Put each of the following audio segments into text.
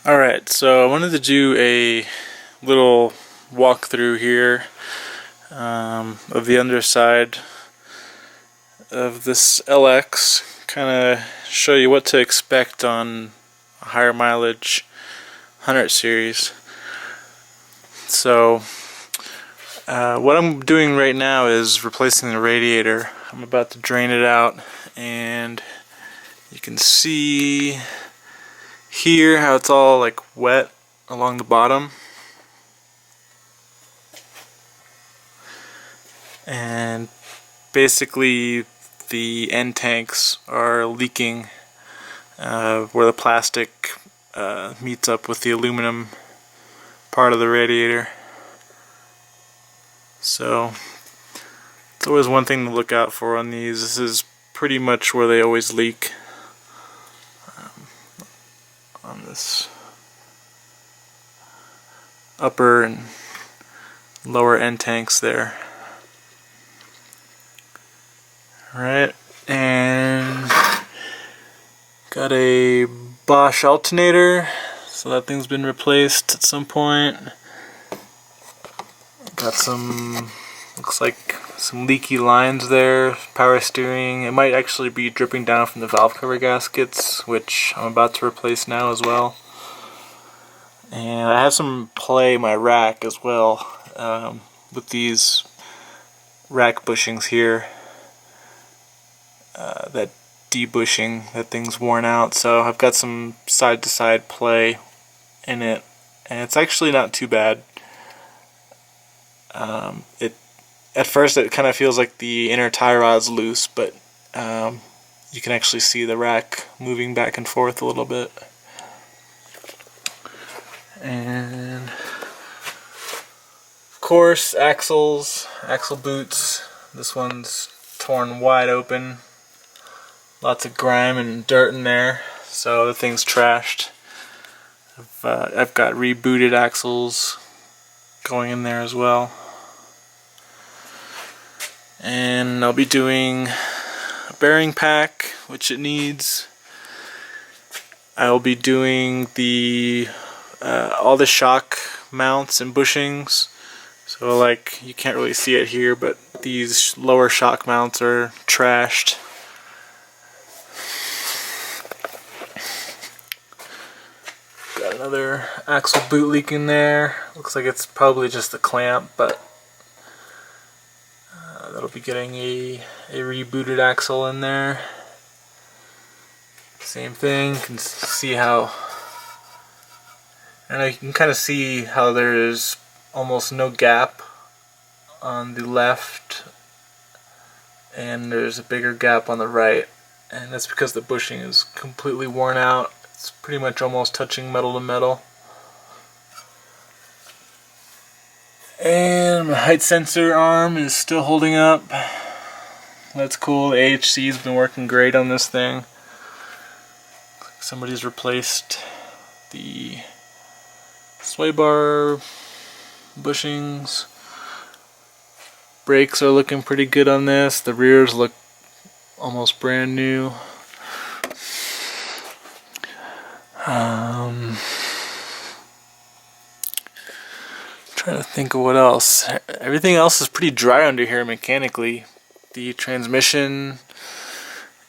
Alright, so I wanted to do a little walkthrough here of the underside of this LX, kind of show you what to expect on a higher mileage 100 series. So what I'm doing right now is replacing the radiator. I'm about to drain it out, and you can see here how it's all like wet along the bottom, and basically the end tanks are leaking where the plastic meets up with the aluminum part of the radiator. So it's always one thing to look out for on these. This is pretty much where they always leak. On this upper and lower end tanks there. Alright, and got a Bosch alternator, so that thing's been replaced at some point. Got some, looks like some leaky lines there, power steering. It might actually be dripping down from the valve cover gaskets, which I'm about to replace now as well. And I have some play in my rack as well, with these rack bushings here. That debushing, that thing's worn out, so I've got some side-to-side play in it, and it's actually not too bad. At first it kind of feels like the inner tie rod's loose, but you can actually see the rack moving back and forth a little bit. And of course, axle boots. This one's torn wide open. Lots of grime and dirt in there, so the thing's trashed. I've got rebooted axles going in there as well. And I'll be doing a bearing pack, which it needs. I'll be doing the all the shock mounts and bushings. So like, you can't really see it here, but these lower shock mounts are trashed. Got another axle boot leak in there. Looks like it's probably just the clamp, but that'll be getting a rebooted axle in there. Same thing, you can see how, and you can kind of see how there is almost no gap on the left, and there's a bigger gap on the right, and that's because the bushing is completely worn out. It's pretty much almost touching metal to metal. And my height sensor arm is still holding up. That's cool. The AHC's been working great on this thing. Somebody's replaced the sway bar bushings. Brakes are looking pretty good on this. The rears look almost brand new. Trying to think of what else. Everything else is pretty dry under here mechanically. The transmission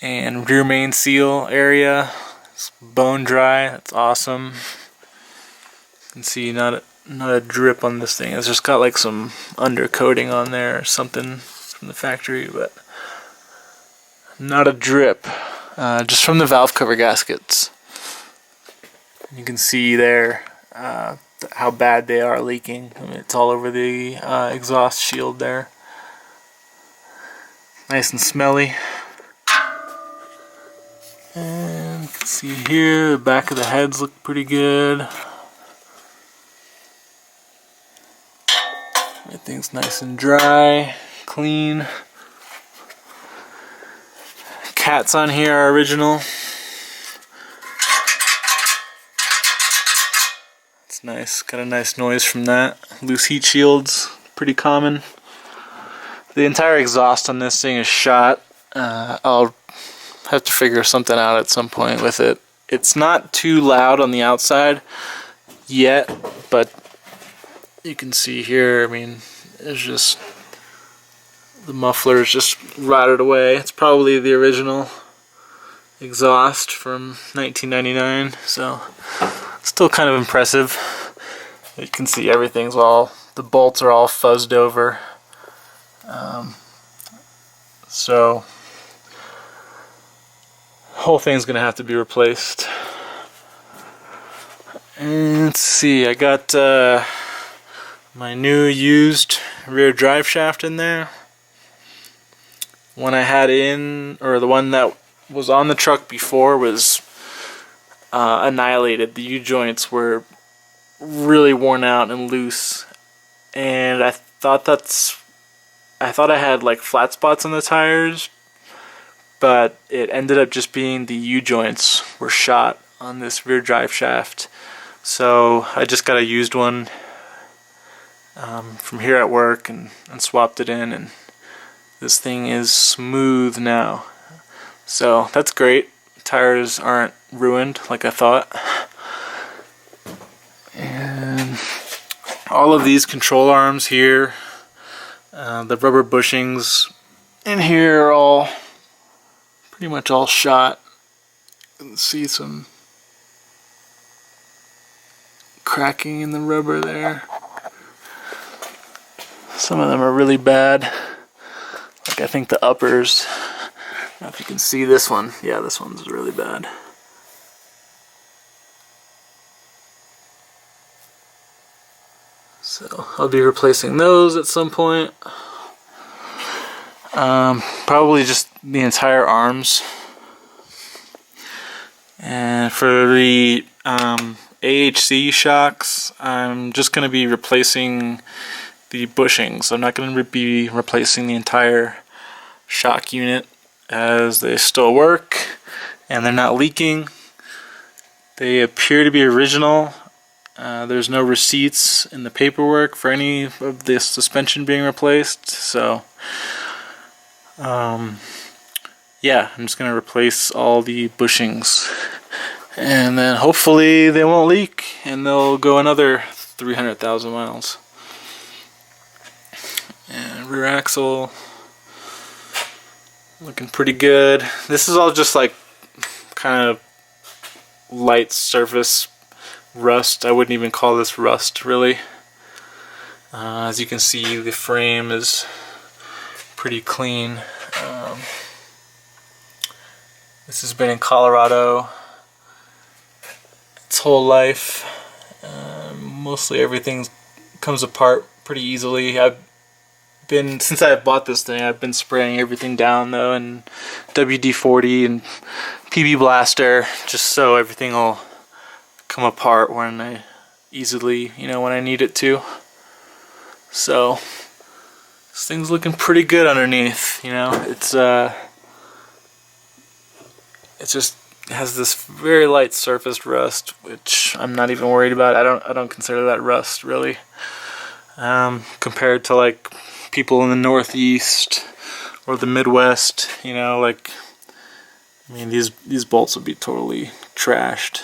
and rear main seal area is bone dry. That's awesome. You can see not a drip on this thing. It's just got like some undercoating on there or something from the factory, but not a drip. Just from the valve cover gaskets. You can see there how bad they are leaking. I mean, it's all over the exhaust shield there. Nice and smelly. And you can see here the back of the heads look pretty good. Everything's nice and dry, clean. Cats on here are original. Nice, got a nice noise from that. Loose heat shields, pretty common. The entire exhaust on this thing is shot. I'll have to figure something out at some point with it. It's not too loud on the outside yet, but you can see here, I mean, it's just, the muffler is just rotted away. It's probably the original exhaust from 1999, so still kind of impressive. You can see everything's all, the bolts are all fuzzed over. So whole thing's gonna have to be replaced. And let's see, I got my new used rear drive shaft in there. One I had in, or the one that was on the truck before, was annihilated. The U-joints were really worn out and loose, and I thought I had like flat spots on the tires, but it ended up just being the U-joints were shot on this rear drive shaft. So I just got a used one from here at work and swapped it in, and this thing is smooth now. So that's great. Tires aren't ruined like I thought. And all of these control arms here, the rubber bushings in here are all pretty much all shot. You can see some cracking in the rubber there. Some of them are really bad. Like I think the uppers, I don't know if you can see this one. Yeah, this one's really bad. So I'll be replacing those at some point. Probably just the entire arms. And for the AHC shocks, I'm just going to be replacing the bushings. I'm not going to be replacing the entire shock unit, as they still work and they're not leaking. They appear to be original. There's no receipts in the paperwork for any of the suspension being replaced, so yeah, I'm just gonna replace all the bushings, and then hopefully they won't leak and they'll go another 300,000 miles. And rear axle looking pretty good. This is all just like kind of light surface rust. I wouldn't even call this rust really. As you can see, the frame is pretty clean. This has been in Colorado its whole life. Mostly everything comes apart pretty easily. Since I bought this thing, I've been spraying everything down though, and WD-40 and PB Blaster, just so everything will come apart when I when I need it to. So this thing's looking pretty good underneath. It just has this very light surface rust, which I'm not even worried about. I don't consider that rust really, compared to like people in the Northeast or the Midwest. These bolts would be totally trashed,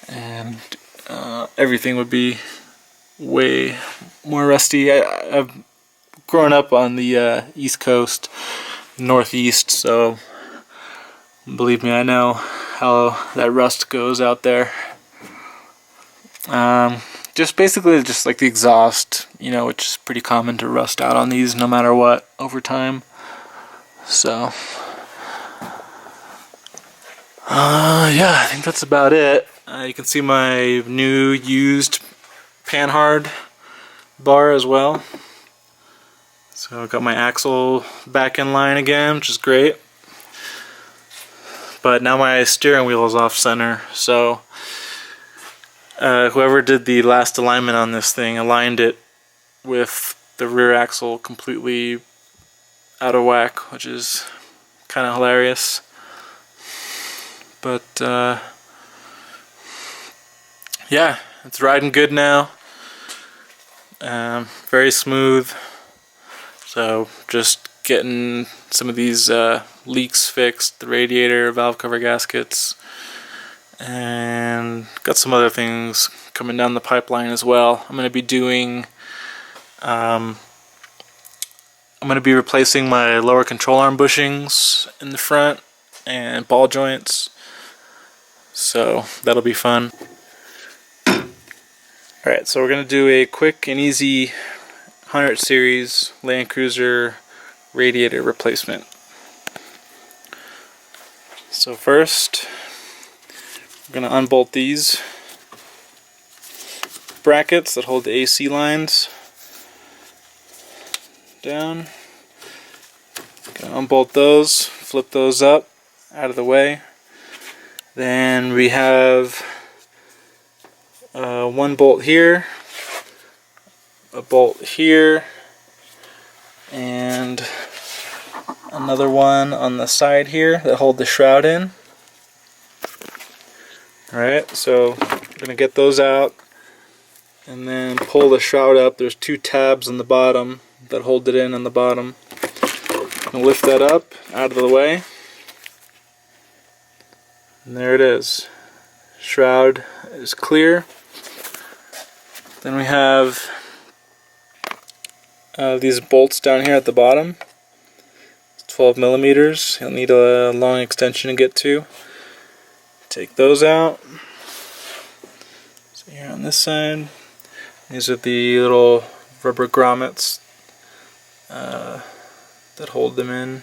and everything would be way more rusty. I've grown up on the East Coast, Northeast, so believe me, I know how that rust goes out there. Just basically just like the exhaust, which is pretty common to rust out on these no matter what over time. So yeah, I think that's about it. You can see my new used Panhard bar as well. So I got my axle back in line again, which is great. But now my steering wheel is off center, so whoever did the last alignment on this thing aligned it with the rear axle completely out of whack, which is kind of hilarious. But yeah, it's riding good now. Very smooth. So just getting some of these leaks fixed, the radiator, valve cover gaskets, and got some other things coming down the pipeline as well. I'm going to be doing I'm going to be replacing my lower control arm bushings in the front and ball joints, so that'll be fun. Alright, so we're going to do a quick and easy 100 series Land Cruiser radiator replacement. So first, we're going to unbolt these brackets that hold the AC lines down. Going to unbolt those, flip those up out of the way. Then we have one bolt here, a bolt here, and another one on the side here that hold the shroud in. Alright, so we're going to get those out and then pull the shroud up. There's two tabs on the bottom that hold it in on the bottom. And lift that up out of the way. And there it is. Shroud is clear. Then we have these bolts down here at the bottom. 12 millimeters. You'll need a long extension to get to. Take those out. So here on this side, these are the little rubber grommets that hold them in.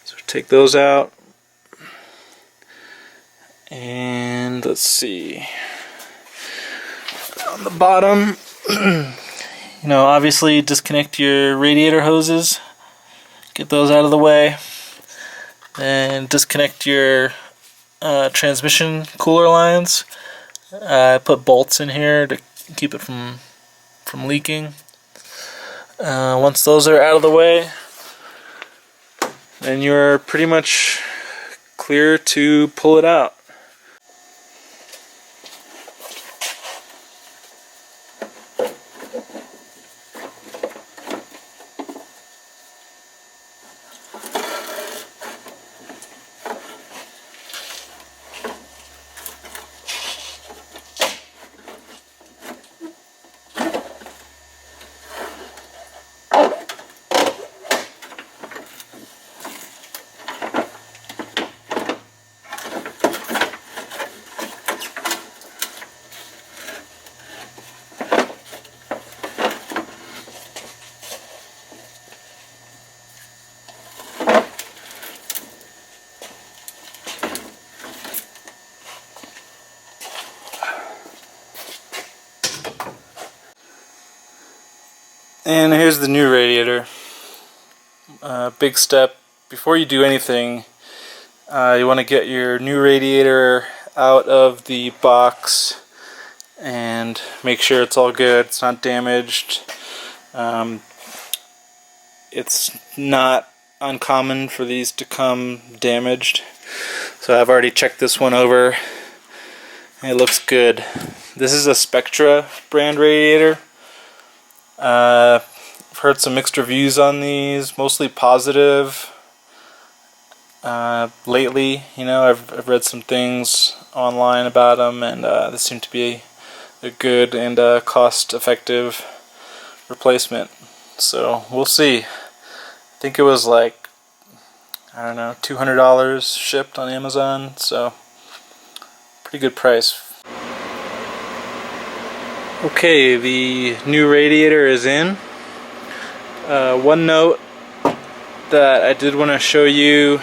So take those out. And let's see. On the bottom, obviously disconnect your radiator hoses. Get those out of the way. And disconnect your transmission cooler lines. I put bolts in here to keep it from leaking. Once those are out of the way, then you're pretty much clear to pull it out. And here's the new radiator. Big step. Before you do anything, you want to get your new radiator out of the box and make sure it's all good, it's not damaged. It's not uncommon for these to come damaged. So I've already checked this one over. It looks good. This is a Spectra brand radiator. I've heard some mixed reviews on these, mostly positive. Lately, I've read some things online about them, and they seem to be a good and cost-effective replacement. So we'll see. I think it was like, I don't know, $200 shipped on Amazon, so pretty good price. Okay, the new radiator is in. One note that I did want to show you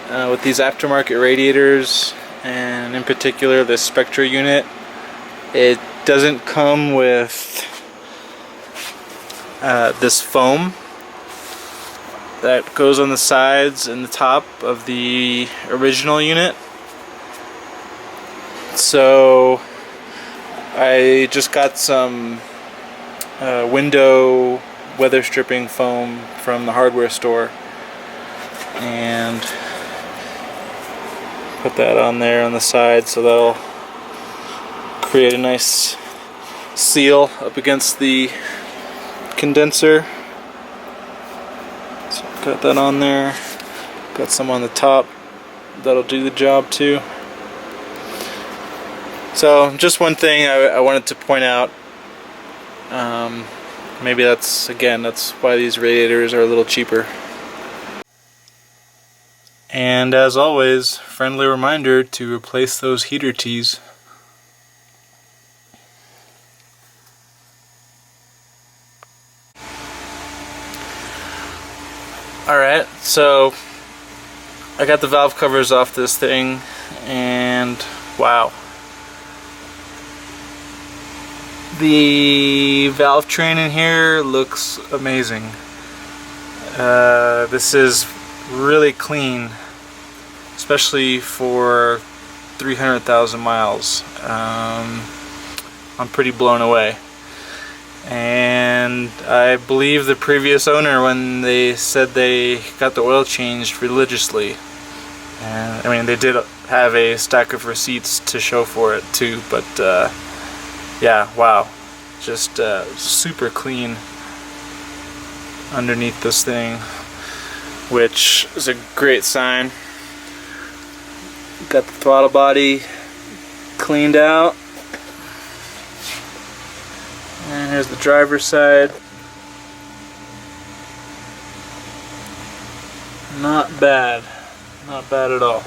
with these aftermarket radiators, and in particular the Spectra unit, it doesn't come with this foam that goes on the sides and the top of the original unit. So I just got some window weather stripping foam from the hardware store and put that on there on the side, so that'll create a nice seal up against the condenser. So got that on there, got some on the top that'll do the job too. So just one thing I wanted to point out. Maybe that's why these radiators are a little cheaper. And as always, friendly reminder to replace those heater tees. Alright, so I got the valve covers off this thing, and wow. The valve train in here looks amazing. This is really clean, especially for 300,000 miles. I'm pretty blown away. And I believe the previous owner, when they said they got the oil changed religiously, and I mean they did have a stack of receipts to show for it too, but yeah, wow, just super clean underneath this thing, which is a great sign. Got the throttle body cleaned out, and here's the driver's side. Not bad at all.